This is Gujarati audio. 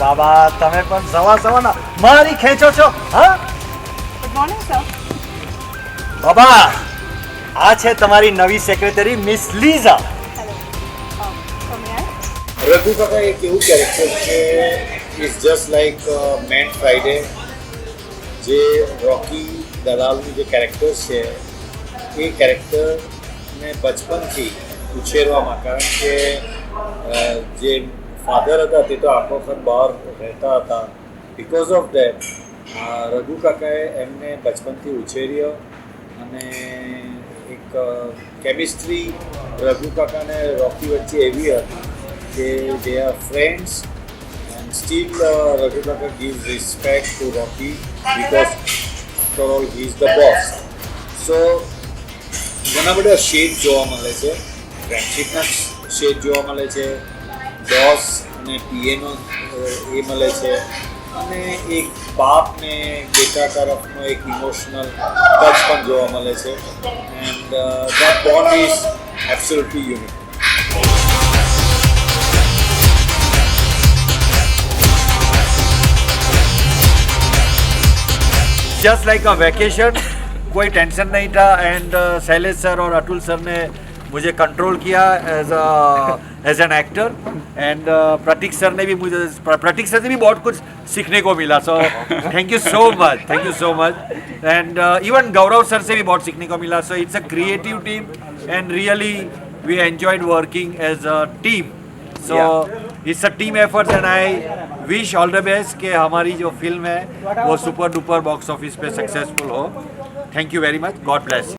બાબા તમે પણ સવારના મારી ખેંચો છો હા ગુડ મોર્નિંગ સર. બાબા આ છે તમારી નવી સેક્રેટરી મિસ લીઝા. હેલો. તમે રઘુ કાકા એક એવું કેરેક્ટર છે is just like man Friday. જે રોકી દલાલનું જે કેરેક્ટર છે એ કેરેક્ટરને બચપનથી ઉછેરવામાં, કારણ કે જે ફાધર હતા તે તો આખો વખત બહાર રહેતા હતા. બિકોઝ ઓફ દેટ રઘુ કાકાએ એમને બચપનથી ઉછેર્યો અને એક કેમિસ્ટ્રી રઘુ કાકા અને રોકી વચ્ચે એવી હતી કે they are friends and still Raghu કાકા gives respect to Rocky because after all he is the boss. So ઘણા બધા શેડ જોવા મળે છે, ફ્રેન્ડશિપના શેડ જોવા મળે છે, બોસ અને પીએનો એ મળે છે, અને એક બાપ ને બેટા તરફનો એક ઇમોશનલ ટચ પણ જોવા મળે છે. And that bond is absolutely unique. Just like a vacation, कोई टेंशन नहीं था. एंड शैलेश सर और अतुल सर ने मुझे कंट्रोल किया as an actor. And Prateek sir ने भी बहुत कुछ सीखने को मिला. So thank you so much. And even Gaurav sir से भी बहुत सीखने को मिला. So it's a creative team and really we enjoyed working as a team. So it's a team efforts and I wish all the best कि हमारी जो फिल्म है वो सुपर डुपर बॉक्स ऑफिस पे सक्सेसफुल हो. Thank you very much. God bless.